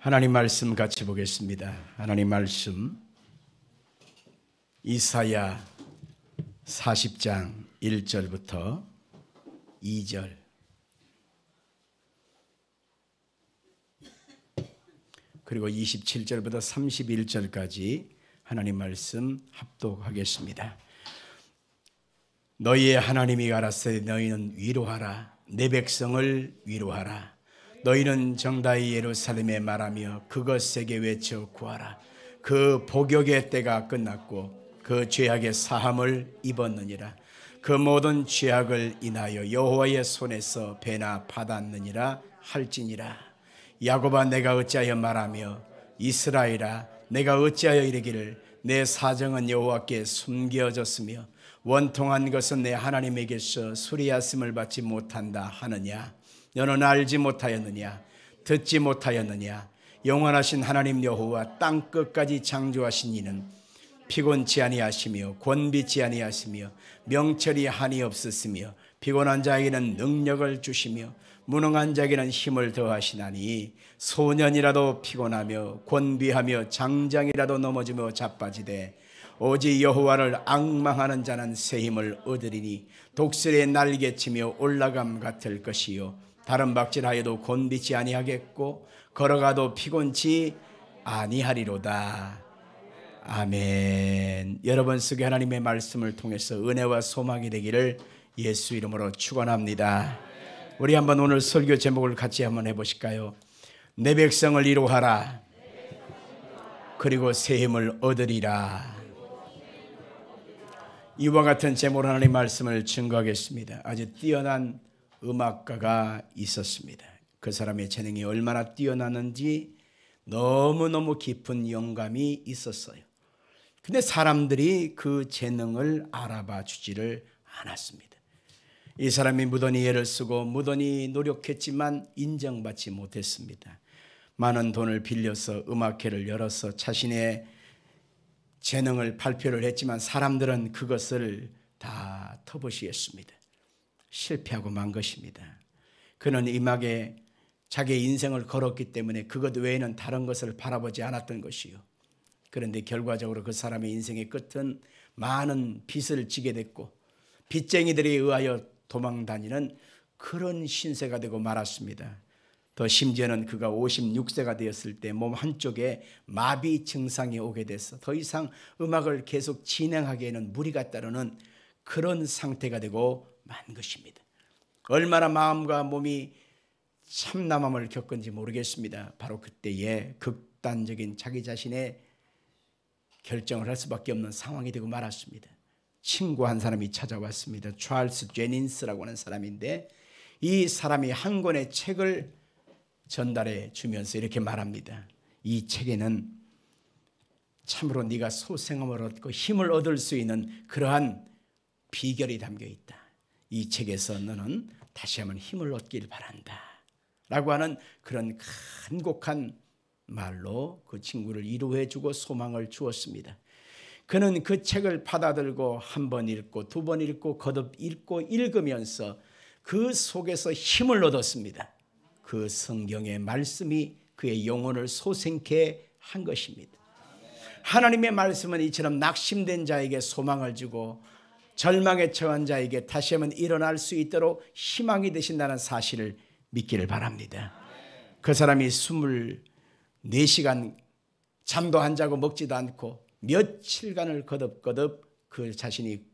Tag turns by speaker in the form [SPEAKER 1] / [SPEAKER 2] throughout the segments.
[SPEAKER 1] 하나님 말씀 같이 보겠습니다. 하나님 말씀 이사야 40장 1절부터 2절, 그리고 27절부터 31절까지 하나님 말씀 합독하겠습니다. 너희의 하나님이 가라사대 너희는 위로하라. 내 백성을 위로하라. 너희는 정다이 예루살렘에 말하며 그것에게 외쳐 구하라. 그 복역의 때가 끝났고 그 죄악의 사함을 입었느니라. 그 모든 죄악을 인하여 여호와의 손에서 배나 받았느니라 할지니라. 야곱아 내가 어찌하여 말하며 이스라엘아 내가 어찌하여 이르기를 내 사정은 여호와께 숨겨졌으며 원통한 것은 내 하나님에게서 수리하심을 받지 못한다 하느냐. 너는 알지 못하였느냐 듣지 못하였느냐. 영원하신 하나님 여호와 땅끝까지 창조하신 이는 피곤치 아니하시며 권비치 아니하시며 명철이 한이 없으시며 피곤한 자에게는 능력을 주시며 무능한 자에게는 힘을 더하시나니 소년이라도 피곤하며 권비하며 장장이라도 넘어지며 자빠지되 오직 여호와를 앙망하는 자는 새 힘을 얻으리니 독수리의 날개치며 올라감 같을 것이요 다른 박질하여도 곤비치 아니하겠고 걸어가도 피곤치 아니하리로다. 아멘. 여러분 속에 하나님의 말씀을 통해서 은혜와 소망이 되기를 예수 이름으로 축원합니다. 우리 한번 오늘 설교 제목을 같이 한번 해보실까요? 내 백성을 위로하라. 그리고 새 힘을 얻으리라. 이와 같은 제목으로 하나님의 말씀을 증거하겠습니다. 아주 뛰어난 음악가가 있었습니다. 그 사람의 재능이 얼마나 뛰어나는지 너무너무 깊은 영감이 있었어요. 근데 사람들이 그 재능을 알아봐 주지를 않았습니다. 이 사람이 무던히 애를 쓰고 무던히 노력했지만 인정받지 못했습니다. 많은 돈을 빌려서 음악회를 열어서 자신의 재능을 발표를 했지만 사람들은 그것을 다 터부시했습니다. 실패하고 만 것입니다. 그는 음악에 자기의 인생을 걸었기 때문에 그것 외에는 다른 것을 바라보지 않았던 것이요. 그런데 결과적으로 그 사람의 인생의 끝은 많은 빚을 지게 됐고 빚쟁이들에 의하여 도망다니는 그런 신세가 되고 말았습니다. 더 심지어는 그가 56세가 되었을 때 몸 한쪽에 마비 증상이 오게 돼서 더 이상 음악을 계속 진행하기에는 무리가 따르는 그런 상태가 되고 만 것입니다. 얼마나 마음과 몸이 참담함을 겪은지 모르겠습니다. 바로 그때에 극단적인 자기 자신의 결정을 할 수밖에 없는 상황이 되고 말았습니다. 친구 한 사람이 찾아왔습니다. 찰스 제닌스라고 하는 사람인데 이 사람이 한 권의 책을 전달해 주면서 이렇게 말합니다. 이 책에는 참으로 네가 소생함을 얻고 힘을 얻을 수 있는 그러한 비결이 담겨 있다. 이 책에서 너는 다시 한번 힘을 얻길 바란다 라고 하는 그런 간곡한 말로 그 친구를 위로해 주고 소망을 주었습니다. 그는 그 책을 받아들고 한 번 읽고 두 번 읽고 거듭 읽고 읽으면서 그 속에서 힘을 얻었습니다. 그 성경의 말씀이 그의 영혼을 소생케 한 것입니다. 하나님의 말씀은 이처럼 낙심된 자에게 소망을 주고 절망에 처한 자에게 다시 한번 일어날 수 있도록 희망이 되신다는 사실을 믿기를 바랍니다. 그 사람이 24시간 잠도 안 자고 먹지도 않고 며칠간을 거듭거듭 그 자신이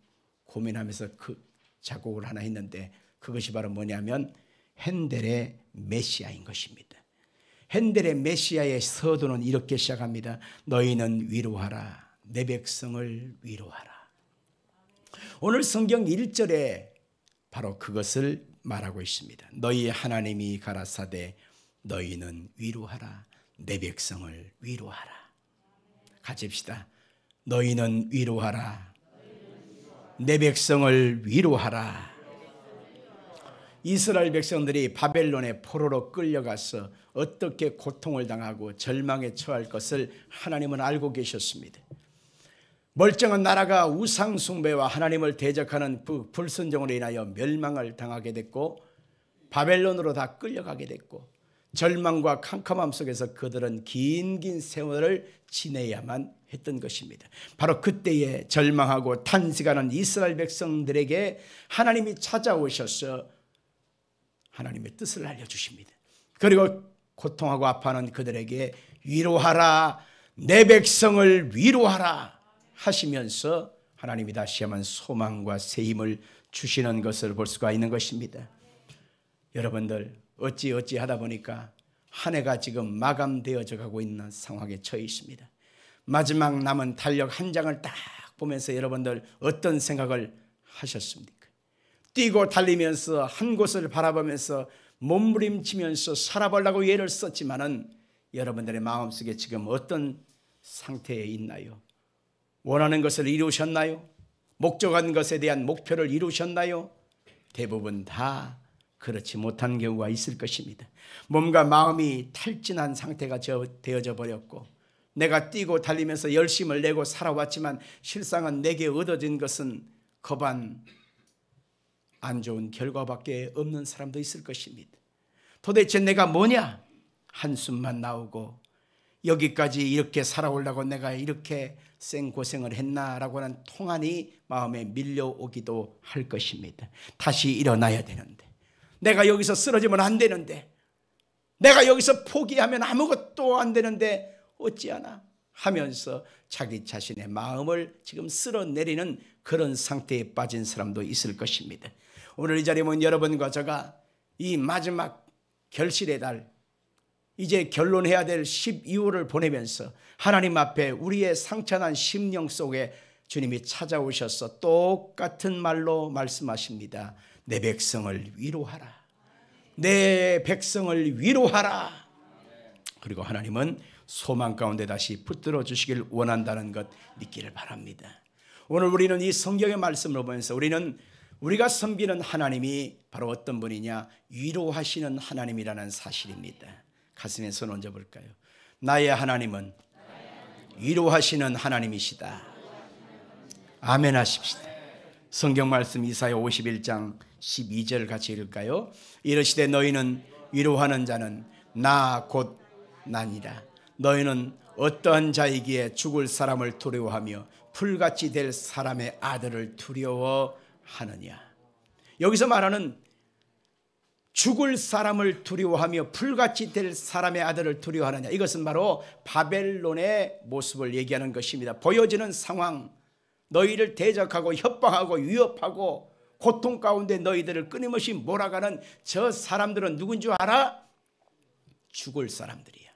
[SPEAKER 1] 고민하면서 그 작곡을 하나 했는데 그것이 바로 뭐냐면 핸델의 메시아인 것입니다. 핸델의 메시아의 서두는 이렇게 시작합니다. 너희는 위로하라. 내 백성을 위로하라. 오늘 성경 1절에 바로 그것을 말하고 있습니다. 너희 하나님이 가라사대 너희는 위로하라. 내 백성을 위로하라. 같이 합시다. 너희는 위로하라. 내 백성을 위로하라. 이스라엘 백성들이 바벨론의 포로로 끌려가서 어떻게 고통을 당하고 절망에 처할 것을 하나님은 알고 계셨습니다. 멀쩡한 나라가 우상 숭배와 하나님을 대적하는 불순종으로 인하여 멸망을 당하게 됐고 바벨론으로 다 끌려가게 됐고 절망과 캄캄함 속에서 그들은 긴 세월을 지내야만 했던 것입니다. 바로 그때에 절망하고 탄식하는 이스라엘 백성들에게 하나님이 찾아오셔서 하나님의 뜻을 알려주십니다. 그리고 고통하고 아파하는 그들에게 위로하라, 내 백성을 위로하라 하시면서 하나님이 다시 한번 소망과 새 힘을 주시는 것을 볼 수가 있는 것입니다. 여러분들 어찌 하다 보니까 한 해가 지금 마감되어져 가고 있는 상황에 처해 있습니다. 마지막 남은 달력 한 장을 딱 보면서 여러분들 어떤 생각을 하셨습니까? 뛰고 달리면서 한 곳을 바라보면서 몸부림치면서 살아보려고 애를 썼지만은 여러분들의 마음속에 지금 어떤 상태에 있나요? 원하는 것을 이루셨나요? 목적한 것에 대한 목표를 이루셨나요? 대부분 다 그렇지 못한 경우가 있을 것입니다. 몸과 마음이 탈진한 상태가 되어져 버렸고, 내가 뛰고 달리면서 열심을 내고 살아왔지만 실상은 내게 얻어진 것은 거반 안 좋은 결과밖에 없는 사람도 있을 것입니다. 도대체 내가 뭐냐? 한숨만 나오고 여기까지 이렇게 살아오려고 내가 이렇게 생고생을 했나라고 하는 통안이 마음에 밀려오기도 할 것입니다. 다시 일어나야 되는데, 내가 여기서 쓰러지면 안 되는데, 내가 여기서 포기하면 아무것도 안 되는데 어찌하나 하면서 자기 자신의 마음을 지금 쓸어내리는 그런 상태에 빠진 사람도 있을 것입니다. 오늘 이 자리에 모인 여러분과 제가 이 마지막 결실의 달, 이제 결론해야 될 12호를 보내면서 하나님 앞에 우리의 상처난 심령 속에 주님이 찾아오셔서 똑같은 말로 말씀하십니다. 내 백성을 위로하라. 내 백성을 위로하라. 그리고 하나님은 소망 가운데 다시 붙들어 주시길 원한다는 것 믿기를 바랍니다. 오늘 우리는 이 성경의 말씀을 보면서 우리가 섬기는 하나님이 바로 어떤 분이냐? 위로하시는 하나님이라는 사실입니다. 가슴에 손 얹어 볼까요? 나의 하나님은 위로하시는 하나님이시다. 아멘 하십시다. 성경 말씀 이사야 51장 12절 같이 읽을까요? 이르시되 너희는 위로하는 자는 나 곧 나니라. 너희는 어떠한 자이기에 죽을 사람을 두려워하며 풀같이 될 사람의 아들을 두려워하느냐. 여기서 말하는 죽을 사람을 두려워하며 풀같이 될 사람의 아들을 두려워하느냐, 이것은 바로 바벨론의 모습을 얘기하는 것입니다. 보여지는 상황, 너희를 대적하고 협박하고 위협하고 고통 가운데 너희들을 끊임없이 몰아가는 저 사람들은 누군 줄 알아? 죽을 사람들이야.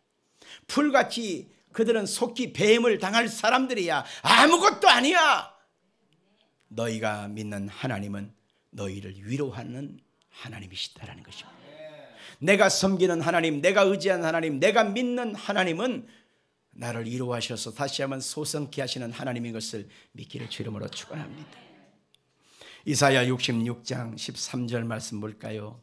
[SPEAKER 1] 풀같이 그들은 속히 뱀을 당할 사람들이야. 아무것도 아니야. 너희가 믿는 하나님은 너희를 위로하는 하나님이시다라는 것입니다. 내가 섬기는 하나님, 내가 의지한 하나님, 내가 믿는 하나님은 나를 위로하셔서 다시 한번 소성케 하시는 하나님인 것을 믿기를 주 이름으로 축원합니다. 이사야 66장 13절 말씀 볼까요?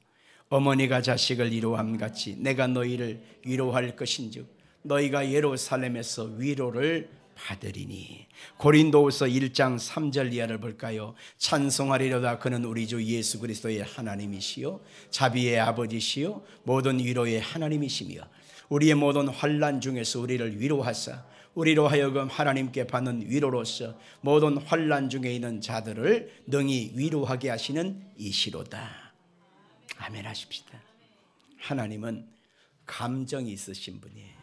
[SPEAKER 1] 어머니가 자식을 위로함 같이 내가 너희를 위로할 것인즉 너희가 예루살렘에서 위로를 받으리니. 고린도후서 1장 3절 이하를 볼까요? 찬송하리로다 그는 우리 주 예수 그리스도의 하나님이시요 자비의 아버지시요 모든 위로의 하나님이시며 우리의 모든 환난 중에서 우리를 위로하사 우리로 하여금 하나님께 받는 위로로서 모든 환난 중에 있는 자들을 능히 위로하게 하시는 이시로다. 아멘 하십시다. 하나님은 감정이 있으신 분이에요.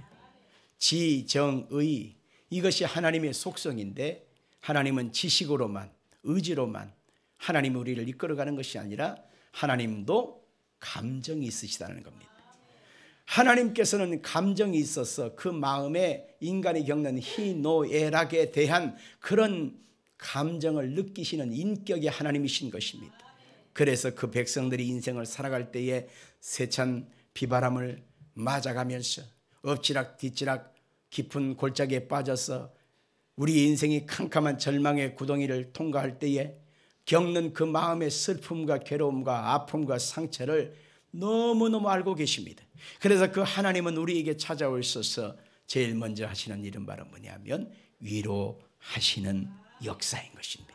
[SPEAKER 1] 지정의, 이것이 하나님의 속성인데 하나님은 지식으로만, 의지로만 하나님이 우리를 이끌어가는 것이 아니라 하나님도 감정이 있으시다는 겁니다. 하나님께서는 감정이 있어서 그 마음에 인간이 겪는 희노애락에 대한 그런 감정을 느끼시는 인격의 하나님이신 것입니다. 그래서 그 백성들이 인생을 살아갈 때에 세찬 비바람을 맞아가면서 엎치락 뒤치락 깊은 골짜기에 빠져서 우리 인생이 캄캄한 절망의 구덩이를 통과할 때에 겪는 그 마음의 슬픔과 괴로움과 아픔과 상처를 너무너무 알고 계십니다. 그래서 그 하나님은 우리에게 찾아오셔서 제일 먼저 하시는 일은 바로 뭐냐면 위로하시는 역사인 것입니다.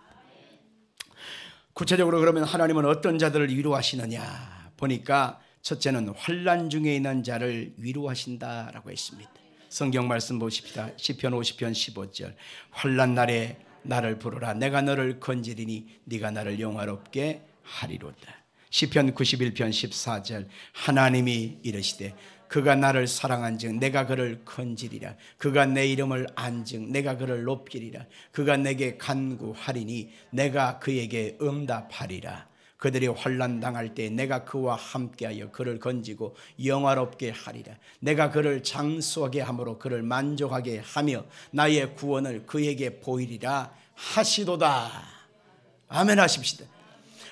[SPEAKER 1] 구체적으로 그러면 하나님은 어떤 자들을 위로하시느냐 보니까 첫째는 환난 중에 있는 자를 위로하신다라고 했습니다. 성경 말씀 보십시다. 시편 50편 15절. 환난 날에 나를 부르라. 내가 너를 건지리니 네가 나를 영화롭게 하리로다. 시편 91편 14절. 하나님이 이르시되 그가 나를 사랑한즉 내가 그를 건지리라. 그가 내 이름을 안즉 내가 그를 높이리라. 그가 내게 간구하리니 내가 그에게 응답하리라. 그들이 환난 당할 때 내가 그와 함께하여 그를 건지고 영화롭게 하리라. 내가 그를 장수하게 함으로 그를 만족하게 하며 나의 구원을 그에게 보이리라 하시도다. 아멘 하십시다.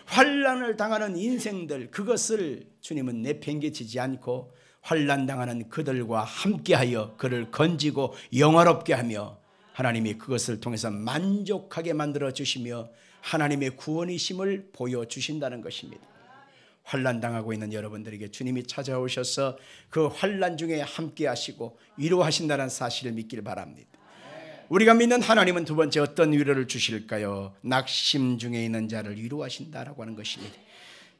[SPEAKER 1] 환난을 당하는 인생들, 그것을 주님은 내팽개치지 않고 환난 당하는 그들과 함께하여 그를 건지고 영화롭게 하며 하나님이 그것을 통해서 만족하게 만들어 주시며 하나님의 구원이심을 보여주신다는 것입니다. 환난 당하고 있는 여러분들에게 주님이 찾아오셔서 그 환난 중에 함께 하시고 위로하신다는 사실을 믿길 바랍니다. 우리가 믿는 하나님은 두 번째 어떤 위로를 주실까요? 낙심 중에 있는 자를 위로하신다라고 하는 것입니다.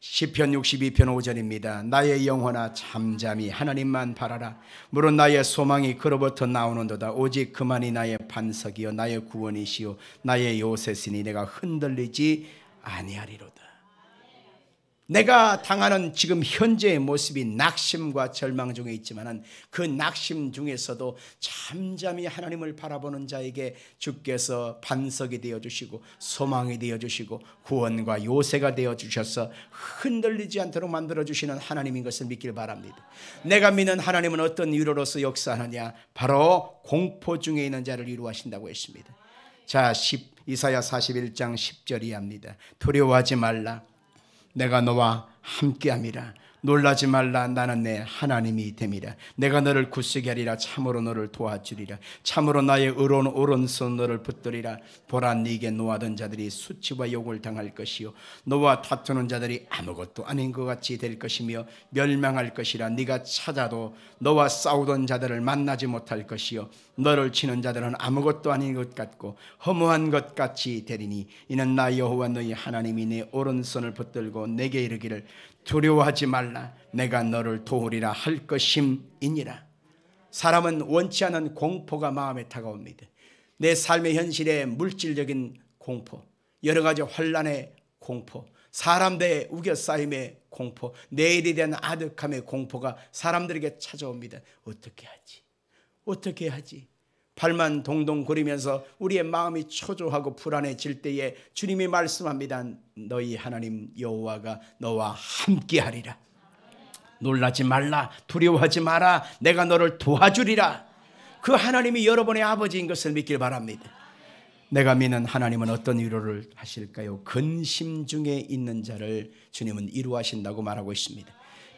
[SPEAKER 1] 시편 62편 5절입니다. 나의 영혼아 잠잠히 하나님만 바라라. 물론 나의 소망이 그로부터 나오는도다. 오직 그만이 나의 반석이요 나의 구원이시요 나의 요새시니 내가 흔들리지 아니하리로다. 내가 당하는 지금 현재의 모습이 낙심과 절망 중에 있지만 그 낙심 중에서도 잠잠히 하나님을 바라보는 자에게 주께서 반석이 되어주시고 소망이 되어주시고 구원과 요새가 되어주셔서 흔들리지 않도록 만들어주시는 하나님인 것을 믿길 바랍니다. 내가 믿는 하나님은 어떤 위로로서 역사하느냐? 바로 공포 중에 있는 자를 위로하신다고 했습니다. 자, 이사야 41장 10절이 합니다. 두려워하지 말라. 내가 너와 함께함이라. 놀라지 말라. 나는 내 하나님이 됨이라. 내가 너를 굳세게 하리라. 참으로 너를 도와주리라. 참으로 나의 의로운 오른손 너를 붙들리라. 보라, 네게 노하던 자들이 수치와 욕을 당할 것이요 너와 다투는 자들이 아무것도 아닌 것 같이 될 것이며 멸망할 것이라. 네가 찾아도 너와 싸우던 자들을 만나지 못할 것이요 너를 치는 자들은 아무것도 아닌 것 같고 허무한 것 같이 되리니 이는 나 여호와 너희 하나님이 내 오른손을 붙들고 내게 이르기를 두려워하지 말라. 내가 너를 도우리라 할 것임이니라. 사람은 원치 않은 공포가 마음에 다가옵니다. 내 삶의 현실에 물질적인 공포, 여러 가지 환난의 공포, 사람들의 우겨싸임의 공포, 내일에 대한 아득함의 공포가 사람들에게 찾아옵니다. 어떻게 하지? 어떻게 하지? 발만 동동 거리면서 우리의 마음이 초조하고 불안해질 때에 주님이 말씀합니다. 너희 하나님 여호와가 너와 함께하리라. 놀라지 말라. 두려워하지 마라. 내가 너를 도와주리라. 그 하나님이 여러분의 아버지인 것을 믿길 바랍니다. 내가 믿는 하나님은 어떤 위로를 하실까요? 근심 중에 있는 자를 주님은 위로하신다고 말하고 있습니다.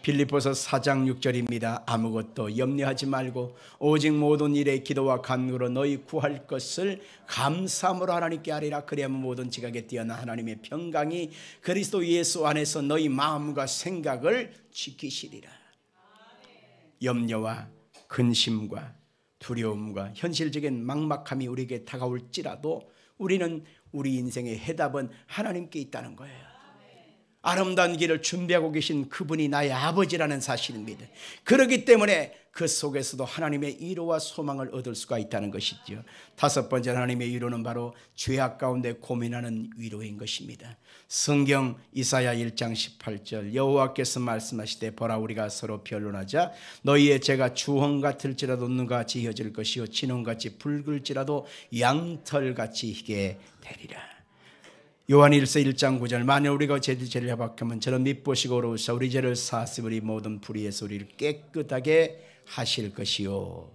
[SPEAKER 1] 빌립보서 4장 6절입니다. 아무것도 염려하지 말고 오직 모든 일에 기도와 간구로 너희 구할 것을 감사함으로 하나님께 아뢰라. 그리하면 모든 지각에 뛰어난 하나님의 평강이 그리스도 예수 안에서 너희 마음과 생각을 지키시리라. 염려와 근심과 두려움과 현실적인 막막함이 우리에게 다가올지라도 우리는 우리 인생의 해답은 하나님께 있다는 거예요. 아름다운 길을 준비하고 계신 그분이 나의 아버지라는 사실입니다. 그렇기 때문에 그 속에서도 하나님의 위로와 소망을 얻을 수가 있다는 것이죠. 다섯 번째 하나님의 위로는 바로 죄악 가운데 고민하는 위로인 것입니다. 성경 이사야 1장 18절 여호와께서 말씀하시되 보라 우리가 서로 변론하자 너희의 죄가 주홍 같을지라도 눈같이 휘어질 것이요 진홍같이 붉을지라도 양털같이 희게 되리라. 요한일서 1장 9절 만일 우리가 죄를 해박하면 저는 밉보시고 어루우사 우리 죄를 사하시으리 모든 불의에서 우리를 깨끗하게 하실 것이요.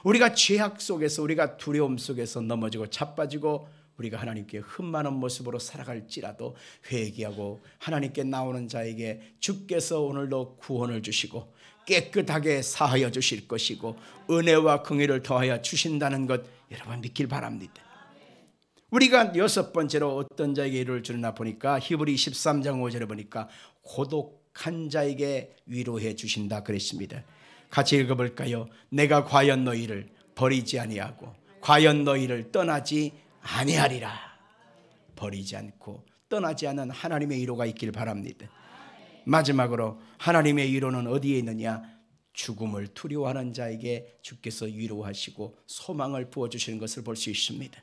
[SPEAKER 1] 우리가 죄악 속에서 우리가 두려움 속에서 넘어지고 자빠지고 우리가 하나님께 흠많은 모습으로 살아갈지라도 회개하고 하나님께 나오는 자에게 주께서 오늘도 구원을 주시고 깨끗하게 사하여 주실 것이고 은혜와 긍휼을 더하여 주신다는 것 여러분 믿길 바랍니다. 우리가 여섯 번째로 어떤 자에게 위로를 주나 보니까 히브리 13장 5절에 보니까 고독한 자에게 위로해 주신다 그랬습니다. 같이 읽어볼까요? 내가 과연 너희를 버리지 아니하고 과연 너희를 떠나지 아니하리라. 버리지 않고 떠나지 않은 하나님의 위로가 있길 바랍니다. 마지막으로 하나님의 위로는 어디에 있느냐? 죽음을 두려워하는 자에게 주께서 위로하시고 소망을 부어주시는 것을 볼 수 있습니다.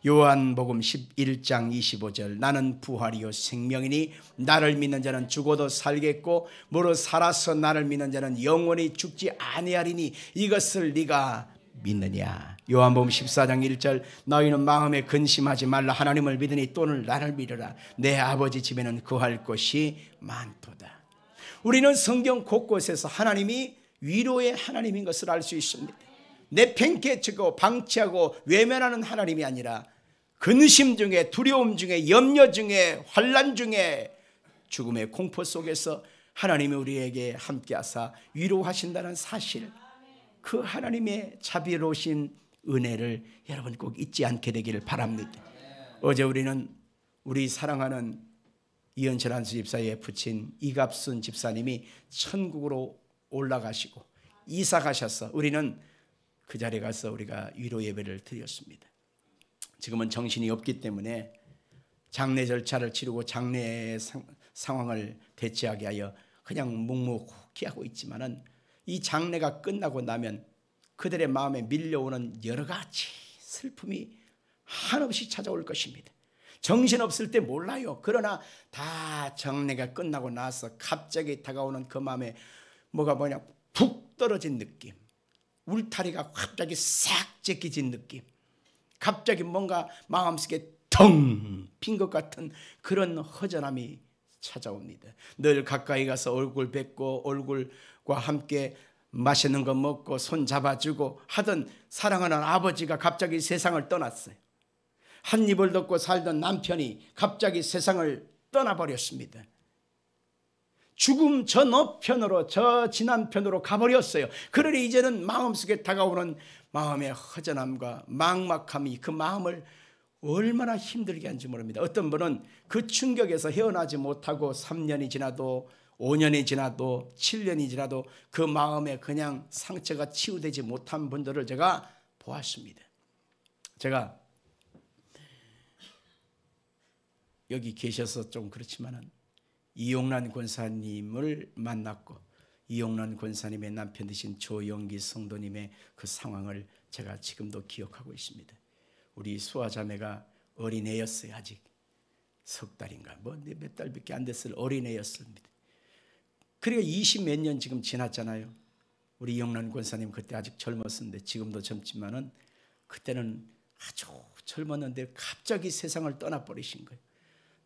[SPEAKER 1] 요한복음 11장 25절, 나는 부활이요 생명이니 나를 믿는 자는 죽어도 살겠고 무릇 살아서 나를 믿는 자는 영원히 죽지 아니하리니 이것을 네가 믿느냐? 요한복음 14장 1절, 너희는 마음에 근심하지 말라. 하나님을 믿으니 또는 나를 믿으라. 내 아버지 집에는 거할 곳이 많도다. 우리는 성경 곳곳에서 하나님이 위로의 하나님인 것을 알 수 있습니다. 내팽개치고 방치하고 외면하는 하나님이 아니라 근심 중에, 두려움 중에, 염려 중에, 환난 중에, 죽음의 공포 속에서 하나님이 우리에게 함께하사 위로하신다는 사실, 그 하나님의 자비로우신 은혜를 여러분 꼭 잊지 않게 되기를 바랍니다. 어제 우리는 우리 사랑하는 이현철 한수 집사의 부친 이갑순 집사님이 천국으로 올라가시고 이사 가셔서 우리는 그 자리에 가서 우리가 위로 예배를 드렸습니다. 지금은 정신이 없기 때문에 장례 절차를 치르고 장례 상황을 대체하게 하여 그냥 묵묵히 하고 있지만은 이 장례가 끝나고 나면 그들의 마음에 밀려오는 여러 가지 슬픔이 한없이 찾아올 것입니다. 정신없을 때 몰라요. 그러나 다 장례가 끝나고 나서 갑자기 다가오는 그 마음에 뭐냐, 푹 떨어진 느낌, 울타리가 갑자기 싹 제껴진 느낌, 갑자기 뭔가 마음속에 텅 빈 것 같은 그런 허전함이 찾아옵니다. 늘 가까이 가서 얼굴 뵙고 얼굴과 함께 맛있는 거 먹고 손 잡아주고 하던 사랑하는 아버지가 갑자기 세상을 떠났어요. 한 입을 덮고 살던 남편이 갑자기 세상을 떠나버렸습니다. 죽음 저 너편으로, 저 지난편으로 가버렸어요. 그러니 이제는 마음속에 다가오는 마음의 허전함과 막막함이 그 마음을 얼마나 힘들게 하는지 모릅니다. 어떤 분은 그 충격에서 헤어나지 못하고 3년이 지나도 5년이 지나도 7년이 지나도 그 마음에 그냥 상처가 치유되지 못한 분들을 제가 보았습니다. 제가 여기 계셔서 좀 그렇지만은 이용란 권사님을 만났고 이용란 권사님의 남편 되신 조영기 성도님의 그 상황을 제가 지금도 기억하고 있습니다. 우리 수아자매가 어린애였어요. 아직 석 달인가 몇 달밖에 안 됐을 어린애였습니다. 그리고 20 몇 년 지금 지났잖아요. 우리 이용란 권사님 그때 아직 젊었는데 지금도 젊지만은 그때는 아주 젊었는데 갑자기 세상을 떠나버리신 거예요.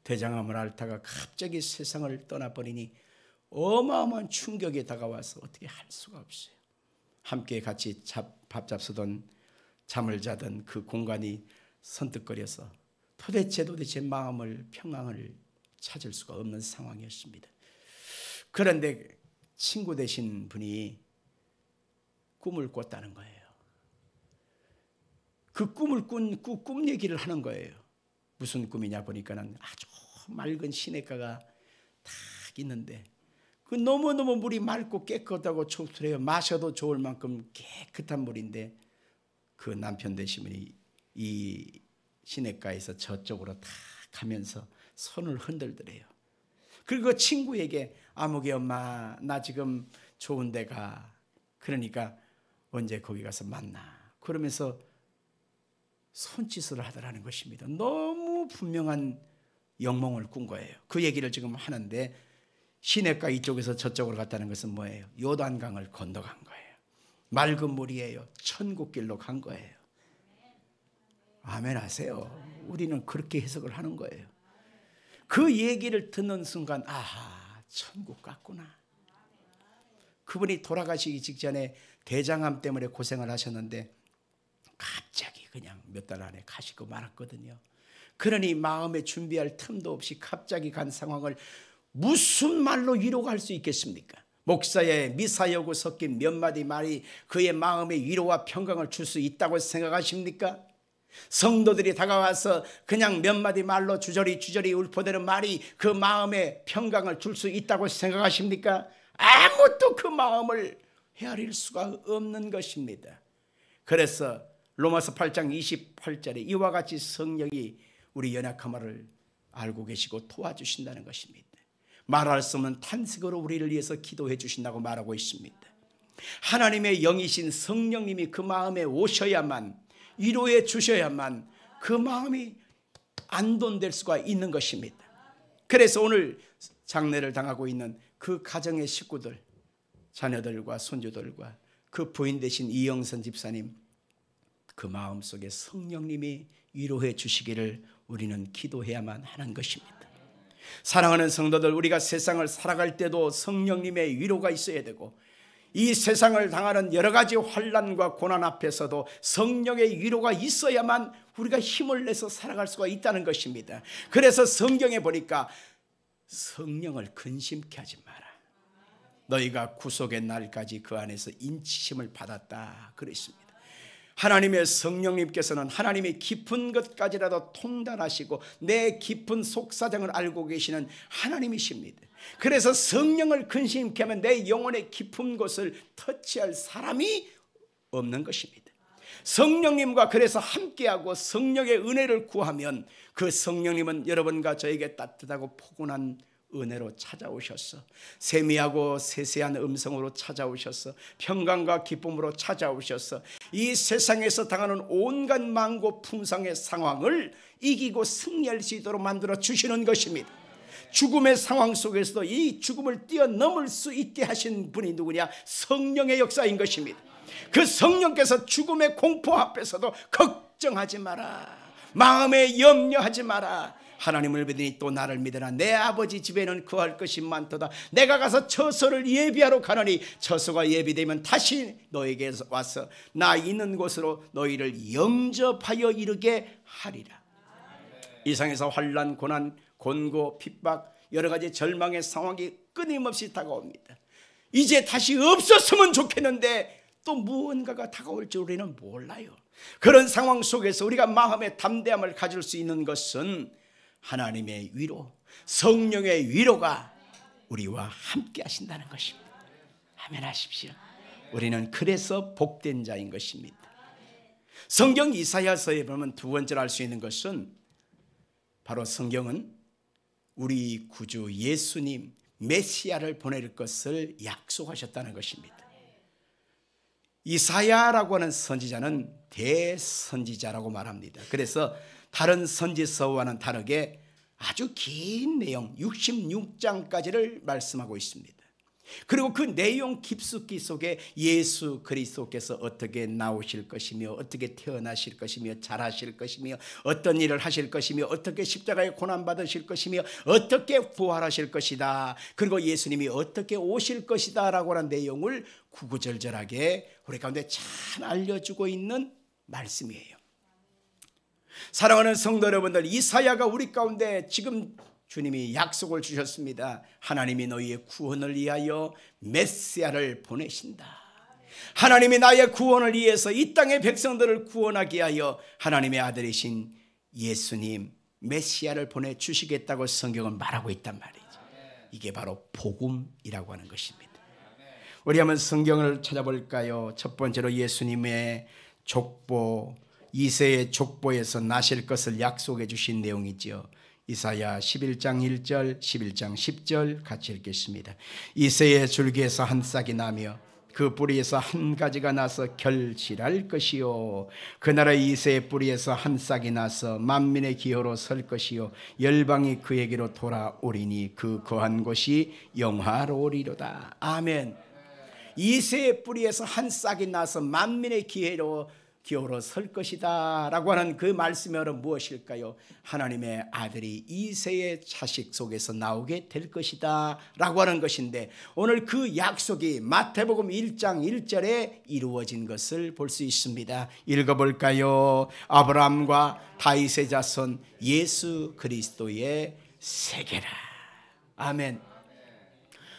[SPEAKER 1] 대장암을 앓다가 갑자기 세상을 떠나버리니 어마어마한 충격이 다가와서 어떻게 할 수가 없어요. 함께 같이 밥 잡수던 잠을 자던 그 공간이 선뜻거려서 도대체 마음을 평강을 찾을 수가 없는 상황이었습니다. 그런데 친구 되신 분이 꿈을 꿨다는 거예요. 그 꿈을 꾼 꿈 얘기를 하는 거예요. 무슨 꿈이냐 보니까는 아주 맑은 시냇가가 딱 있는데 그 너무너무 물이 맑고 깨끗하고 촉촉해요. 마셔도 좋을 만큼 깨끗한 물인데 그 남편 되신 분이 이 시냇가에서 저쪽으로 딱 가면서 손을 흔들더래요. 그리고 친구에게 아무개 엄마 나 지금 좋은 데 가. 그러니까 언제 거기 가서 만나. 그러면서 손짓을 하더라는 것입니다. 너무 분명한 영몽을 꾼 거예요. 그 얘기를 지금 하는데 시냇가 이쪽에서 저쪽으로 갔다는 것은 뭐예요? 요단강을 건너간 거예요. 맑은 물이에요. 천국길로 간 거예요. 아멘 하세요. 우리는 그렇게 해석을 하는 거예요. 그 얘기를 듣는 순간 아하 천국 같구나. 그분이 돌아가시기 직전에 대장암 때문에 고생을 하셨는데 갑자기 그냥 몇 달 안에 가시고 말았거든요. 그러니 마음에 준비할 틈도 없이 갑자기 간 상황을 무슨 말로 위로가 할 수 있겠습니까? 목사의 미사여구 섞인 몇 마디 말이 그의 마음에 위로와 평강을 줄 수 있다고 생각하십니까? 성도들이 다가와서 그냥 몇 마디 말로 주저리 울퍼대는 말이 그 마음에 평강을 줄 수 있다고 생각하십니까? 아무것도 그 마음을 헤아릴 수가 없는 것입니다. 그래서 로마서 8장 28절에 이와 같이 성령이 우리 연약함을 알고 계시고 도와주신다는 것입니다. 말할 수 없는 탄식으로 우리를 위해서 기도해 주신다고 말하고 있습니다. 하나님의 영이신 성령님이 그 마음에 오셔야만, 위로해 주셔야만 그 마음이 안돈될 수가 있는 것입니다. 그래서 오늘 장례를 당하고 있는 그 가정의 식구들, 자녀들과 손주들과 그 부인 되신 이영선 집사님, 그 마음속에 성령님이 위로해 주시기를 우리는 기도해야만 하는 것입니다. 사랑하는 성도들, 우리가 세상을 살아갈 때도 성령님의 위로가 있어야 되고, 이 세상을 당하는 여러 가지 환난과 고난 앞에서도 성령의 위로가 있어야만 우리가 힘을 내서 살아갈 수가 있다는 것입니다. 그래서 성경에 보니까 성령을 근심케 하지 마라. 너희가 구속의 날까지 그 안에서 인치심을 받았다 그랬습니다. 하나님의 성령님께서는 하나님의 깊은 것까지라도 통달하시고 내 깊은 속사정을 알고 계시는 하나님이십니다. 그래서 성령을 근심케 하면 내 영혼의 깊은 곳을 터치할 사람이 없는 것입니다. 성령님과 그래서 함께하고 성령의 은혜를 구하면 그 성령님은 여러분과 저에게 따뜻하고 포근한 은혜로 찾아오셔서 세미하고 세세한 음성으로 찾아오셔서 평강과 기쁨으로 찾아오셔서 이 세상에서 당하는 온갖 망고 풍상의 상황을 이기고 승리할 수 있도록 만들어 주시는 것입니다. 죽음의 상황 속에서도 이 죽음을 뛰어넘을 수 있게 하신 분이 누구냐? 성령의 역사인 것입니다. 그 성령께서 죽음의 공포 앞에서도 걱정하지 마라, 마음에 염려하지 마라, 하나님을 믿으니 또 나를 믿으라. 내 아버지 집에는 거할 것이 많도다. 내가 가서 처소를 예비하러 가노니 처소가 예비되면 다시 너에게 와서 나 있는 곳으로 너희를 영접하여 이르게 하리라. 이 세상에서 환난, 고난, 곤고, 핍박, 여러 가지 절망의 상황이 끊임없이 다가옵니다. 이제 다시 없었으면 좋겠는데 또 무언가가 다가올 줄 우리는 몰라요. 그런 상황 속에서 우리가 마음의 담대함을 가질 수 있는 것은 하나님의 위로, 성령의 위로가 우리와 함께 하신다는 것입니다. 아멘 하십시오. 우리는 그래서 복된 자인 것입니다. 성경 이사야서에 보면 두 번째로 알 수 있는 것은 바로 성경은 우리 구주 예수님 메시아를 보낼 것을 약속하셨다는 것입니다. 이사야라고 하는 선지자는 대선지자라고 말합니다. 그래서 다른 선지서와는 다르게 아주 긴 내용 66장까지를 말씀하고 있습니다. 그리고 그 내용 깊숙이 속에 예수 그리스도께서 어떻게 나오실 것이며 어떻게 태어나실 것이며 잘하실 것이며 어떤 일을 하실 것이며 어떻게 십자가에 고난받으실 것이며 어떻게 부활하실 것이다, 그리고 예수님이 어떻게 오실 것이다 라고 하는 내용을 구구절절하게 우리 가운데 잘 알려주고 있는 말씀이에요. 사랑하는 성도 여러분들, 이사야가 우리 가운데 지금 주님이 약속을 주셨습니다. 하나님이 너희의 구원을 위하여 메시아를 보내신다. 하나님이 나의 구원을 위해서 이 땅의 백성들을 구원하기 위하여 하나님의 아들이신 예수님 메시아를 보내주시겠다고 성경은 말하고 있단 말이죠. 이게 바로 복음이라고 하는 것입니다. 우리 한번 성경을 찾아볼까요? 첫 번째로 예수님의 족보, 이새의 족보에서 나실 것을 약속해 주신 내용이죠. 이사야 11장 1절 11장 10절 같이 읽겠습니다. 이새의 줄기에서 한 싹이 나며 그 뿌리에서 한 가지가 나서 결실할 것이요, 그 나라 이새의 뿌리에서 한 싹이 나서 만민의 기호로 설 것이요, 열방이 그에게로 돌아오리니 그 거한 곳이 영화로우리로다. 아멘. 이새의 뿌리에서 한 싹이 나서 만민의 기호로 설 것이다 라고 하는 그 말씀이 무엇일까요? 하나님의 아들이 이새의 자식 속에서 나오게 될 것이다 라고 하는 것인데, 오늘 그 약속이 마태복음 1장 1절에 이루어진 것을 볼 수 있습니다. 읽어볼까요? 아브라함과 다윗의 자손 예수 그리스도의 세계라. 아멘.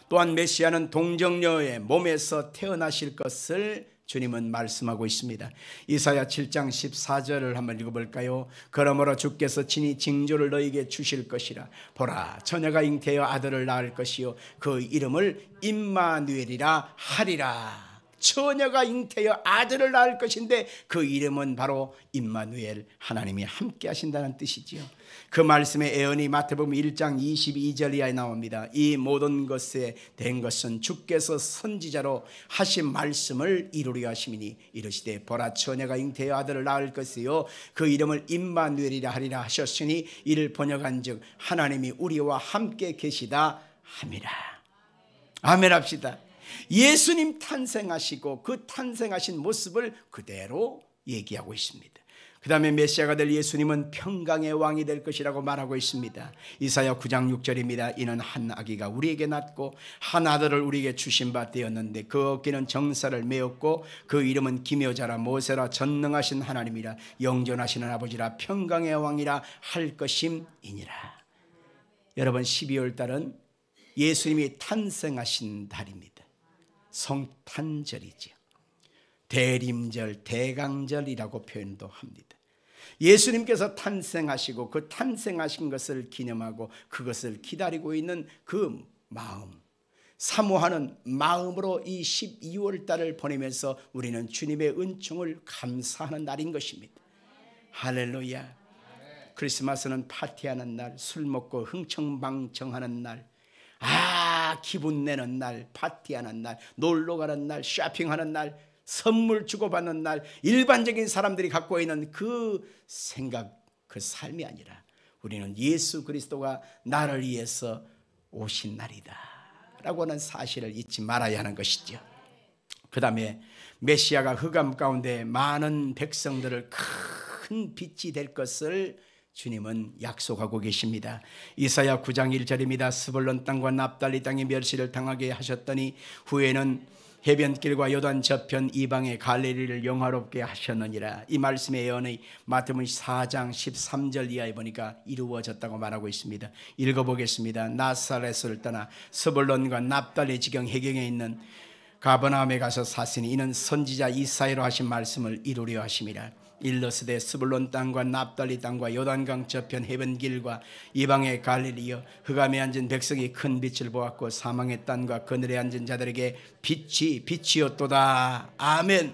[SPEAKER 1] 또한 메시아는 동정녀의 몸에서 태어나실 것을 주님은 말씀하고 있습니다. 이사야 7장 14절을 한번 읽어볼까요? 그러므로 주께서 친히 징조를 너희에게 주실 것이라. 보라, 처녀가 잉태하여 아들을 낳을 것이요, 그 이름을 임마누엘이라 하리라. 처녀가 잉태하여 아들을 낳을 것인데 그 이름은 바로 임마누엘, 하나님이 함께 하신다는 뜻이지요. 그 말씀의 예언이 마태복음 1장 22절 이하에 나옵니다. 이 모든 것에 된 것은 주께서 선지자로 하신 말씀을 이루려 하심이니 이르시되 보라 처녀가 잉태하여 아들을 낳을 것이요 그 이름을 임마누엘이라 하리라 하셨으니 이를 번역한즉 하나님이 우리와 함께 계시다 함이라. 아멘 합시다. 예수님 탄생하시고 그 탄생하신 모습을 그대로 얘기하고 있습니다. 그 다음에 메시아가 될 예수님은 평강의 왕이 될 것이라고 말하고 있습니다. 이사야 9장 6절입니다. 이는 한 아기가 우리에게 낳고 한 아들을 우리에게 주신 바 되었는데 그 어깨는 정사를 메었고 그 이름은 기묘자라 모세라 전능하신 하나님이라 영존하시는 아버지라 평강의 왕이라 할 것임이니라. 여러분 12월 달은 예수님이 탄생하신 달입니다. 성탄절이지요. 대림절, 대강절이라고 표현도 합니다. 예수님께서 탄생하시고 그 탄생하신 것을 기념하고 그것을 기다리고 있는 그 마음, 사모하는 마음으로 이 12월 달을 보내면서 우리는 주님의 은총을 감사하는 날인 것입니다. 할렐루야. 크리스마스는 파티하는 날, 술 먹고 흥청망청하는 날, 기분 내는 날, 파티하는 날, 놀러 가는 날, 쇼핑하는 날, 선물 주고받는 날, 일반적인 사람들이 갖고 있는 그 생각, 그 삶이 아니라 우리는 예수 그리스도가 나를 위해서 오신 날이다 라고 하는 사실을 잊지 말아야 하는 것이죠. 그 다음에 메시아가 흑암 가운데 많은 백성들을 큰 빛이 될 것을 주님은 약속하고 계십니다. 이사야 9장 1절입니다. 스불론 땅과 납달리 땅의 멸시를 당하게 하셨더니 후에는 해변길과 요단 저편 이방의 갈릴리를 영화롭게 하셨느니라. 이 말씀의 예언이 마태복음 4장 13절 이하에 보니까 이루어졌다고 말하고 있습니다. 읽어보겠습니다. 나사렛을 떠나 스불론과 납달리 지경 해경에 있는 가버나움에 가서 사시니 이는 선지자 이사야로 하신 말씀을 이루려 하심이라. 일러스되 스불론 땅과 납달리 땅과 요단강 저편 해변길과 이방의 갈릴리여 흑암에 앉은 백성이 큰 빛을 보았고 사망의 땅과 그늘에 앉은 자들에게 빛이었도다. 아멘.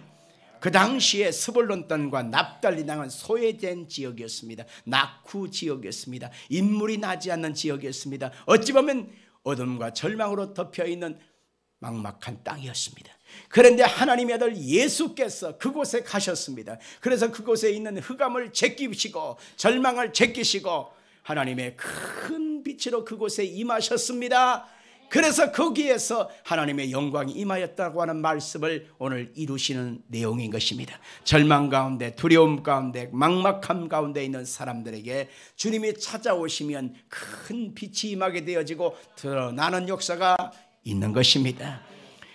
[SPEAKER 1] 그 당시에 스불론 땅과 납달리 땅은 소외된 지역이었습니다. 낙후 지역이었습니다. 인물이 나지 않는 지역이었습니다. 어찌 보면 어둠과 절망으로 덮여있는 막막한 땅이었습니다. 그런데 하나님의 아들 예수께서 그곳에 가셨습니다. 그래서 그곳에 있는 흑암을 제끼시고 절망을 제끼시고 하나님의 큰 빛으로 그곳에 임하셨습니다. 그래서 거기에서 하나님의 영광이 임하였다고 하는 말씀을 오늘 이루시는 내용인 것입니다. 절망 가운데, 두려움 가운데, 막막함 가운데 있는 사람들에게 주님이 찾아오시면 큰 빛이 임하게 되어지고 드러나는 역사가 있는 것입니다.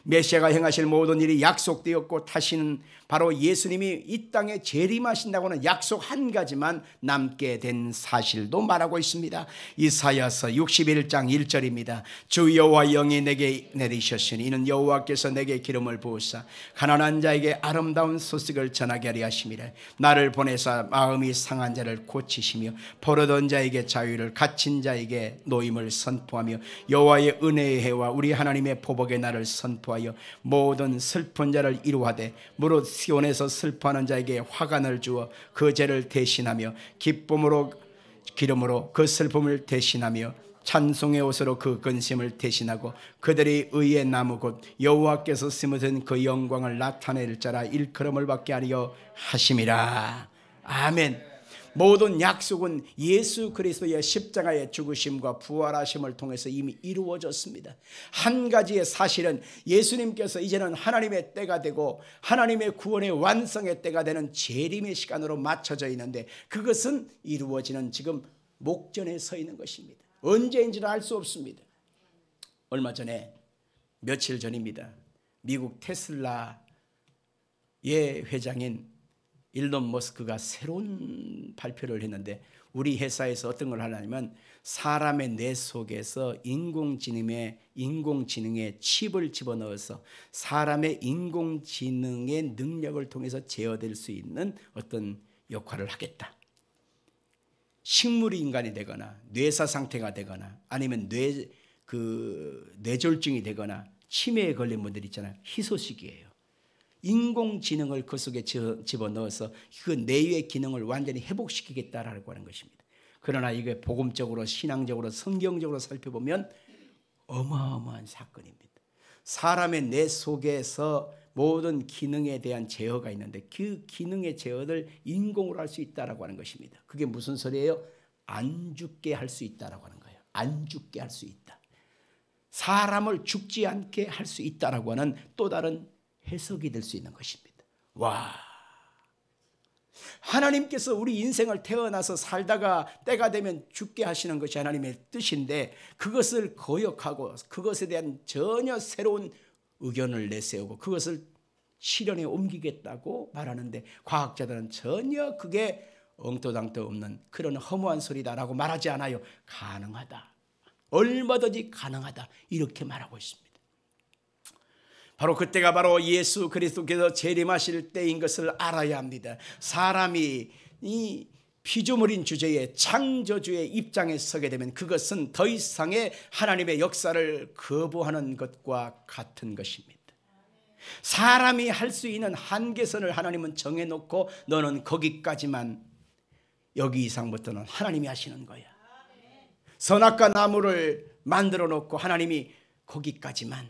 [SPEAKER 1] 메시아가 행하실 모든 일이 약속되었고 다시는 바로 예수님이 이 땅에 재림하신다고는 약속 한 가지만 남게 된 사실도 말하고 있습니다. 이사야서 61장 1절입니다. 주 여호와 영이 내게 내리셨으니 이는 여호와께서 내게 기름을 부으사 가난한 자에게 아름다운 소식을 전하게 하려 하심이라. 나를 보내사 마음이 상한 자를 고치시며 포로된 자에게 자유를, 갇힌 자에게 노임을 선포하며 여호와의 은혜의 해와 우리 하나님의 보복의 날을 선포하여 모든 슬픈 자를 이루하되 무릇 시온에서 슬퍼하는 자에게 화관을 주어 그 죄를 대신하며 기쁨으로 기름으로 그 슬픔을 대신하며 찬송의 옷으로 그 근심을 대신하고 그들이 의의 나무 곧 여호와께서 심으신 그 영광을 나타낼 자라 일컬음을 받게 하려 하심이라. 아멘. 모든 약속은 예수 그리스도의 십자가의 죽으심과 부활하심을 통해서 이미 이루어졌습니다. 한 가지의 사실은 예수님께서 이제는 하나님의 때가 되고 하나님의 구원의 완성의 때가 되는 재림의 시간으로 맞춰져 있는데 그것은 이루어지는 지금 목전에 서 있는 것입니다. 언제인지는 알 수 없습니다. 얼마 전에 며칠 전입니다. 미국 테슬라의 회장인 일론 머스크가 새로운 발표를 했는데 우리 회사에서 어떤 걸 하려면 사람의 뇌 속에서 인공지능의 칩을 집어넣어서 사람의 인공지능의 능력을 통해서 제어될 수 있는 어떤 역할을 하겠다. 식물이 인간이 되거나 뇌사 상태가 되거나 아니면 뇌졸중이 되거나 치매에 걸린 분들 있잖아요. 희소식이에요. 인공지능을 그 속에 집어넣어서 그 내외의 기능을 완전히 회복시키겠다라고 하는 것입니다. 그러나 이게 복음적으로 신앙적으로 성경적으로 살펴보면 어마어마한 사건입니다. 사람의 뇌 속에서 모든 기능에 대한 제어가 있는데 그 기능의 제어를 인공으로 할 수 있다라고 하는 것입니다. 그게 무슨 소리예요? 안 죽게 할 수 있다라고 하는 거예요. 안 죽게 할 수 있다. 사람을 죽지 않게 할 수 있다라고 하는 또 다른 해석이 될 수 있는 것입니다. 와, 하나님께서 우리 인생을 태어나서 살다가 때가 되면 죽게 하시는 것이 하나님의 뜻인데 그것을 거역하고 그것에 대한 전혀 새로운 의견을 내세우고 그것을 실현에 옮기겠다고 말하는데 과학자들은 전혀 그게 엉터당터 없는 그런 허무한 소리다라고 말하지 않아요. 가능하다. 얼마든지 가능하다. 이렇게 말하고 있습니다. 바로 그때가 바로 예수 그리스도께서 재림하실 때인 것을 알아야 합니다. 사람이 이 피조물인 주제에 창조주의 입장에 서게 되면 그것은 더 이상의 하나님의 역사를 거부하는 것과 같은 것입니다. 사람이 할 수 있는 한계선을 하나님은 정해놓고 너는 거기까지만, 여기 이상부터는 하나님이 하시는 거야. 선악과 나무를 만들어 놓고 하나님이 거기까지만,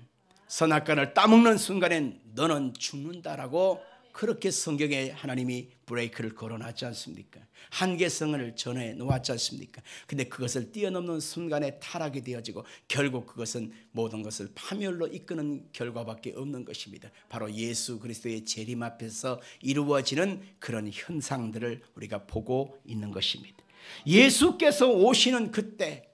[SPEAKER 1] 선악과를 따먹는 순간엔 너는 죽는다라고 그렇게 성경에 하나님이 브레이크를 걸어놨지 않습니까? 한계성을 전해 놓았지 않습니까? 근데 그것을 뛰어넘는 순간에 타락이 되어지고 결국 그것은 모든 것을 파멸로 이끄는 결과밖에 없는 것입니다. 바로 예수 그리스도의 재림 앞에서 이루어지는 그런 현상들을 우리가 보고 있는 것입니다. 예수께서 오시는 그때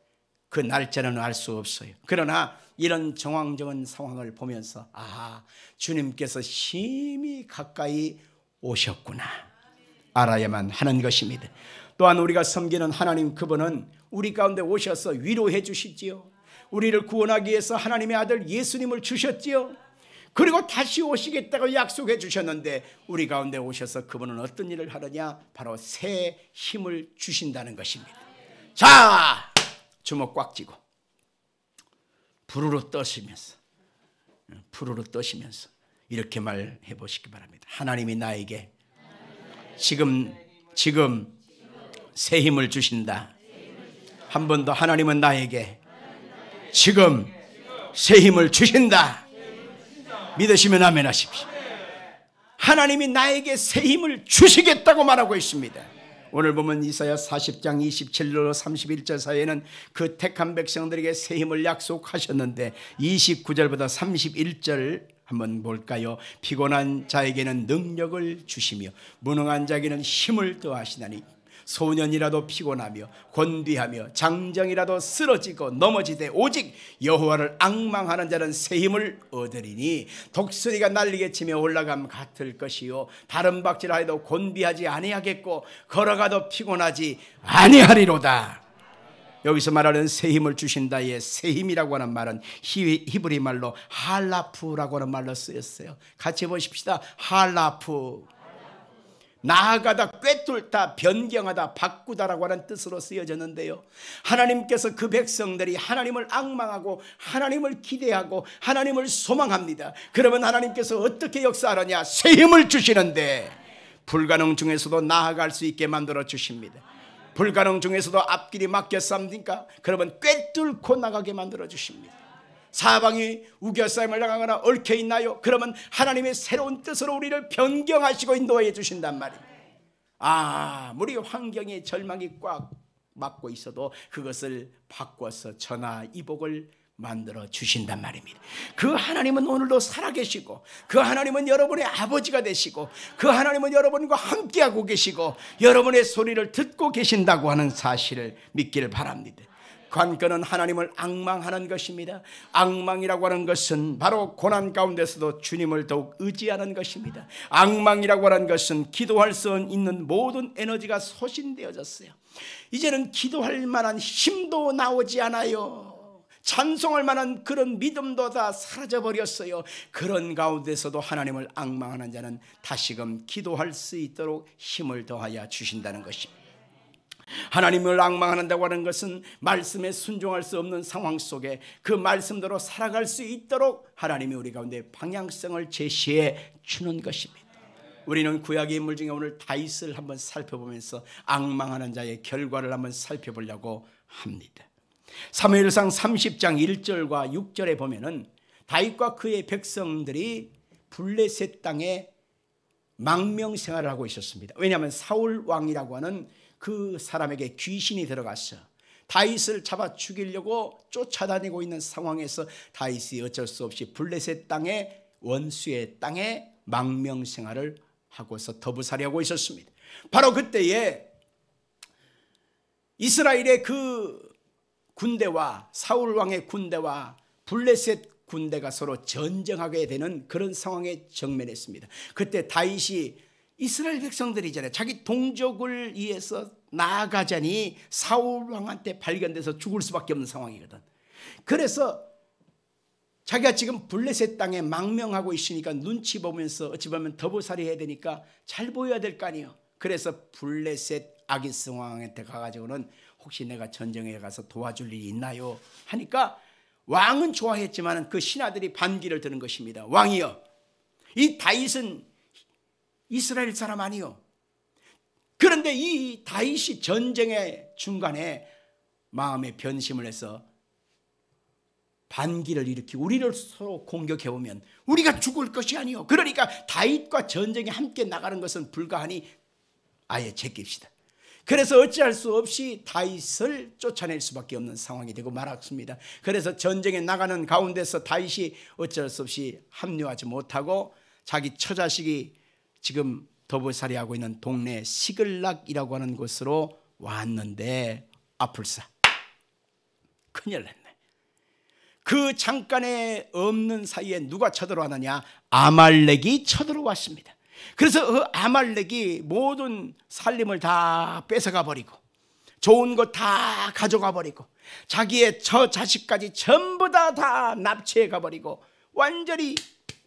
[SPEAKER 1] 그 날짜는 알 수 없어요. 그러나 이런 정황적인 상황을 보면서 아, 주님께서 심히 가까이 오셨구나 알아야만 하는 것입니다. 또한 우리가 섬기는 하나님, 그분은 우리 가운데 오셔서 위로해 주시지요. 우리를 구원하기 위해서 하나님의 아들 예수님을 주셨지요. 그리고 다시 오시겠다고 약속해 주셨는데 우리 가운데 오셔서 그분은 어떤 일을 하느냐, 바로 새 힘을 주신다는 것입니다. 자, 주먹 꽉 쥐고 부르르 떠시면서 이렇게 말해 보시기 바랍니다. 하나님이 나에게 지금 새 힘을 주신다. 한 번 더, 하나님은 나에게 지금 새 힘을 주신다. 믿으시면 아멘 하십시오. 하나님이 나에게 새 힘을 주시겠다고 말하고 있습니다. 오늘 보면 이사야 40장 27절 31절 사이에는 그 택한 백성들에게 새 힘을 약속하셨는데 29절부터 31절 한번 볼까요? 피곤한 자에게는 능력을 주시며 무능한 자에게는 힘을 더하시나니 소년이라도 피곤하며 곤비하며 장정이라도 쓰러지고 넘어지되 오직 여호와를 앙망하는 자는 새 힘을 얻으리니 독수리가 날리게 치며 올라감 같을 것이요 다른 박질하여도 곤비하지 아니하겠고 걸어가도 피곤하지 아니하리로다. 여기서 말하는 새 힘을 주신다의 새 힘이라고 하는 말은 히브리 말로 할라프라고 하는 말로 쓰였어요. 같이 보십시다. 할라프. 나아가다, 꿰뚫다, 변경하다, 바꾸다라고 하는 뜻으로 쓰여졌는데요, 하나님께서 그 백성들이 하나님을 앙망하고 하나님을 기대하고 하나님을 소망합니다. 그러면 하나님께서 어떻게 역사하느냐? 새 힘을 주시는데 불가능 중에서도 나아갈 수 있게 만들어 주십니다. 불가능 중에서도 앞길이 막혔습니까? 그러면 꿰뚫고 나가게 만들어 주십니다. 사방이 우겨싸임을 당하거나 얽혀 있나요? 그러면 하나님의 새로운 뜻으로 우리를 변경하시고 인도해 주신단 말입니다. 아무리 환경의 절망이 꽉 막고 있어도 그것을 바꿔서 전화이복을 만들어 주신단 말입니다. 그 하나님은 오늘도 살아계시고 그 하나님은 여러분의 아버지가 되시고 그 하나님은 여러분과 함께하고 계시고 여러분의 소리를 듣고 계신다고 하는 사실을 믿기를 바랍니다. 관건은 하나님을 앙망하는 것입니다. 앙망이라고 하는 것은 바로 고난 가운데서도 주님을 더욱 의지하는 것입니다. 앙망이라고 하는 것은 기도할 수 있는 모든 에너지가 소진되어졌어요. 이제는 기도할 만한 힘도 나오지 않아요. 찬송할 만한 그런 믿음도 다 사라져버렸어요. 그런 가운데서도 하나님을 앙망하는 자는 다시금 기도할 수 있도록 힘을 더하여 주신다는 것입니다. 하나님을 앙망한다고 하는 것은 말씀에 순종할 수 없는 상황 속에 그 말씀대로 살아갈 수 있도록 하나님이 우리 가운데 방향성을 제시해 주는 것입니다. 우리는 구약의 인물 중에 오늘 다윗을 한번 살펴보면서 앙망하는 자의 결과를 한번 살펴보려고 합니다. 사무엘상 30장 1절과 6절에 보면은 다윗과 그의 백성들이 블레셋 땅에 망명 생활을 하고 있었습니다. 왜냐하면 사울 왕이라고 하는 그 사람에게 귀신이 들어갔어 다윗을 잡아 죽이려고 쫓아다니고 있는 상황에서 다윗이 어쩔 수 없이 블레셋 땅에 원수의 땅에 망명 생활을 하고서 더부살이하고 있었습니다. 바로 그때에 이스라엘의 그 군대와 사울 왕의 군대와 블레셋 군대가 서로 전쟁하게 되는 그런 상황에直面했습니다. 그때 다윗이 이스라엘 백성들이잖아요. 자기 동족을 위해서 나아가자니 사울 왕한테 발견돼서 죽을 수밖에 없는 상황이거든. 그래서 자기가 지금 블레셋 땅에 망명하고 있으니까 눈치 보면서 어찌 보면 더부살이 해야 되니까 잘 보여야 될 거 아니에요. 그래서 블레셋 아기스 왕한테 가가지고는 혹시 내가 전쟁에 가서 도와줄 일이 있나요? 하니까 왕은 좋아했지만 그 신하들이 반기를 드는 것입니다. 왕이여, 이 다윗은 이스라엘 사람 아니요. 그런데 이 다윗이 전쟁의 중간에 마음의 변심을 해서 반기를 일으키고 우리를 서로 공격해오면 우리가 죽을 것이 아니요. 그러니까 다윗과 전쟁에 함께 나가는 것은 불가하니 아예 제낍시다. 그래서 어찌할 수 없이 다윗을 쫓아낼 수밖에 없는 상황이 되고 말았습니다. 그래서 전쟁에 나가는 가운데서 다윗이 어쩔 수 없이 합류하지 못하고 자기 처자식이 지금 더부살이하고 있는 동네 시글락이라고 하는 곳으로 왔는데 아플싸 큰일 났네. 그 잠깐에 없는 사이에 누가 쳐들어왔느냐? 아말렉이 쳐들어왔습니다. 그래서 그 아말렉이 모든 살림을 다 뺏어가 버리고 좋은 것 다 가져가 버리고 자기의 자식까지 전부 다 납치해 가버리고 완전히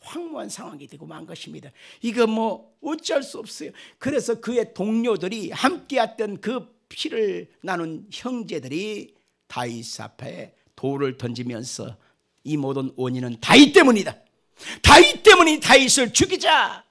[SPEAKER 1] 황무한 상황이 되고 만 것입니다. 이거 뭐 어찌할 수 없어요. 그래서 그의 동료들이 함께했던 그 피를 나눈 형제들이 다윗 앞에 돌을 던지면서 이 모든 원인은 다윗 때문이다. 다윗 때문이 다윗을 죽이자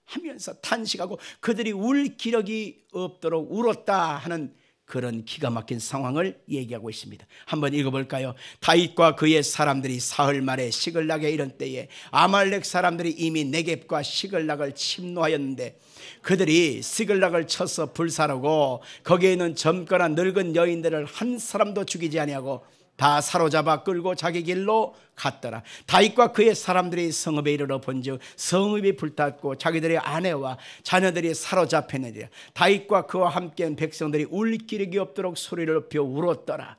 [SPEAKER 1] 하면서 탄식하고 그들이 울 기력이 없도록 울었다 하는 그런 기가 막힌 상황을 얘기하고 있습니다. 한번 읽어볼까요? 다윗과 그의 사람들이 사흘 만에 시글락에 이른 때에 아말렉 사람들이 이미 네겝과 시글락을 침노하였는데 그들이 시글락을 쳐서 불사르고 거기에 있는 젊거나 늙은 여인들을 한 사람도 죽이지 아니하고 다 사로잡아 끌고 자기 길로 갔더라. 다윗과 그의 사람들이 성읍에 이르러 본즉 성읍이 불탔고 자기들의 아내와 자녀들이 사로잡혔느니라. 다윗과 그와 함께한 백성들이 울 기력이 없도록 소리를 높여 울었더라.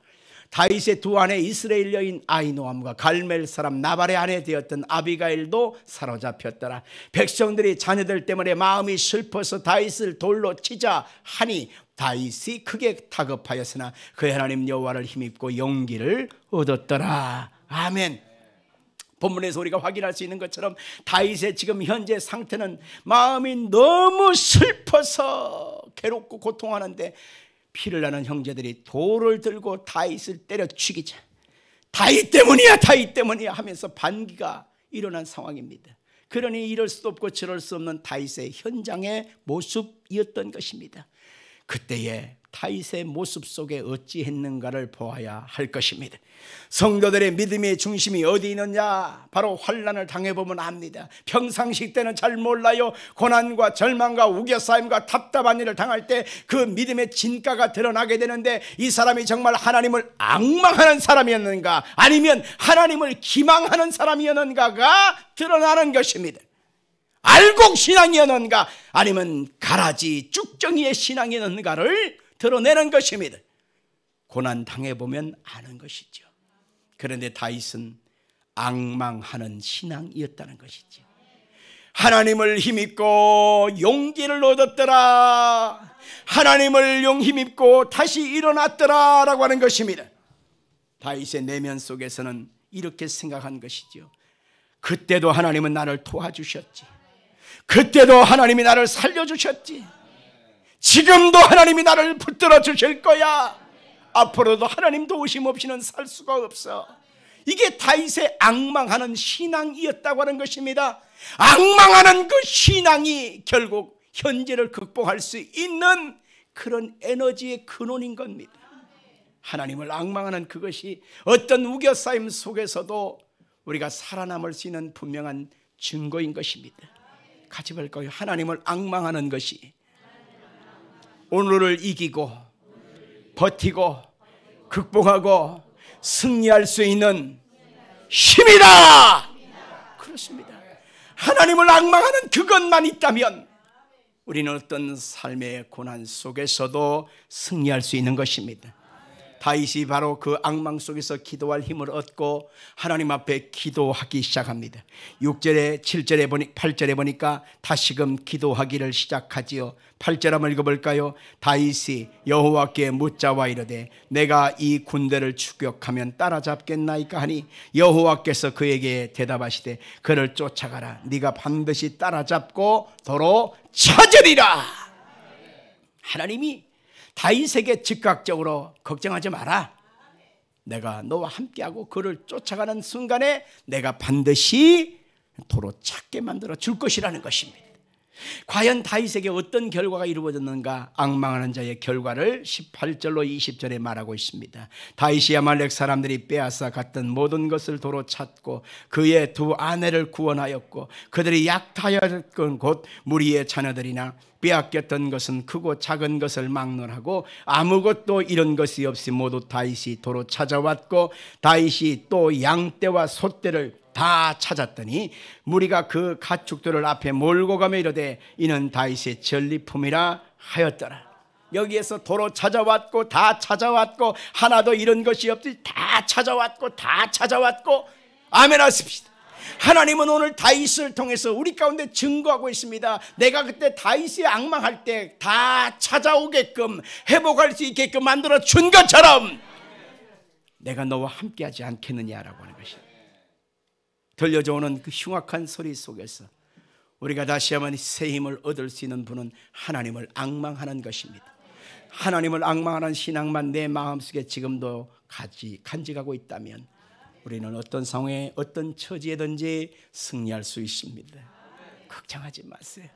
[SPEAKER 1] 다윗의 두 아내 이스라엘 여인 아히노암과 갈멜 사람 나발의 아내 되었던 아비가일도 사로잡혔더라. 백성들이 자녀들 때문에 마음이 슬퍼서 다윗을 돌로 치자 하니 다윗이 크게 다급하였으나 그 하나님 여호와를 힘입고 용기를 얻었더라. 아멘. 본문에서 우리가 확인할 수 있는 것처럼 다윗의 지금 현재 상태는 마음이 너무 슬퍼서 괴롭고 고통하는데 피를 나는 형제들이 돌을 들고 다윗을 때려 죽이자. 다윗 때문이야, 다윗 때문이야 하면서 반기가 일어난 상황입니다. 그러니 이럴 수도 없고 저럴 수 없는 다윗의 현장의 모습이었던 것입니다. 그때의 다윗의 모습 속에 어찌했는가를 보아야 할 것입니다. 성도들의 믿음의 중심이 어디 있느냐? 바로 환난을 당해보면 압니다. 평상시 때는 잘 몰라요. 고난과 절망과 우겨싸임과 답답한 일을 당할 때 그 믿음의 진가가 드러나게 되는데 이 사람이 정말 하나님을 앙망하는 사람이었는가 아니면 하나님을 기망하는 사람이었는가가 드러나는 것입니다. 알곡 신앙이었는가 아니면 가라지 쭉정이의 신앙이었는가를 드러내는 것입니다. 고난 당해보면 아는 것이죠. 그런데 다윗은 앙망하는 신앙이었다는 것이죠. 하나님을 힘입고 용기를 얻었더라. 하나님을 힘입고 다시 일어났더라 라고 하는 것입니다. 다윗의 내면 속에서는 이렇게 생각한 것이죠. 그때도 하나님은 나를 도와주셨지. 그때도 하나님이 나를 살려주셨지. 지금도 하나님이 나를 붙들어 주실 거야. 앞으로도 하나님 도우심 없이는 살 수가 없어. 이게 다윗의 앙망하는 신앙이었다고 하는 것입니다. 앙망하는 그 신앙이 결국 현재를 극복할 수 있는 그런 에너지의 근원인 겁니다. 하나님을 앙망하는 그것이 어떤 우겨싸임 속에서도 우리가 살아남을 수 있는 분명한 증거인 것입니다. 같이 볼까요? 하나님을 앙망하는 것이 오늘을 이기고 버티고 극복하고 승리할 수 있는 힘이다. 그렇습니다. 하나님을 앙망하는 그것만 있다면 우리는 어떤 삶의 고난 속에서도 승리할 수 있는 것입니다. 다윗이 바로 그 앙망 속에서 기도할 힘을 얻고 하나님 앞에 기도하기 시작합니다. 6절에 7절에 8절에 보니까 다시금 기도하기를 시작하지요. 8절 한번 읽어볼까요? 다윗이 여호와께 묻자와 이르되 내가 이 군대를 추격하면 따라잡겠나이까 하니 여호와께서 그에게 대답하시되 그를 쫓아가라. 네가 반드시 따라잡고 도로 찾으리라. 하나님이 다윗에게 즉각적으로 걱정하지 마라. 내가 너와 함께하고 그를 쫓아가는 순간에 내가 반드시 도로 찾게 만들어 줄 것이라는 것입니다. 과연 다윗에게 어떤 결과가 이루어졌는가? 앙망하는 자의 결과를 18절로 20절에 말하고 있습니다. 다윗이 아말렉 사람들이 빼앗아 갔던 모든 것을 도로 찾고 그의 두 아내를 구원하였고 그들이 약탈하였던 곧 무리의 자녀들이나 빼앗겼던 것은 크고 작은 것을 막론하고 아무것도 잃은 것이 없이 모두 다윗이 도로 찾아왔고 다윗이 또 양떼와 소떼를 다 찾았더니 무리가 그 가축들을 앞에 몰고 가며 이르되 이는 다윗의 전리품이라 하였더라. 여기에서 도로 찾아왔고 다 찾아왔고 하나도 잃은 것이 없이 다 찾아왔고 다 찾아왔고 아멘 하십시다. 하나님은 오늘 다윗을 통해서 우리 가운데 증거하고 있습니다. 내가 그때 다윗이 앙망할 때 다 찾아오게끔 회복할 수 있게끔 만들어 준 것처럼 내가 너와 함께하지 않겠느냐라고 하는 것입니다. 들려져 오는 그 흉악한 소리 속에서 우리가 다시 한번 새 힘을 얻을 수 있는 분은 하나님을 앙망하는 것입니다. 하나님을 앙망하는 신앙만 내 마음속에 지금도 간직하고 있다면 우리는 어떤 상황에 어떤 처지에든지 승리할 수 있습니다. 걱정하지 마세요.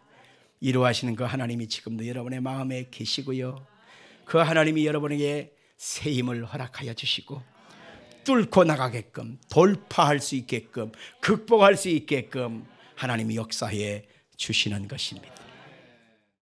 [SPEAKER 1] 이루하시는 그 하나님이 지금도 여러분의 마음에 계시고요. 그 하나님이 여러분에게 새 힘을 허락하여 주시고 뚫고 나가게끔 돌파할 수 있게끔 극복할 수 있게끔 하나님이 역사해 주시는 것입니다.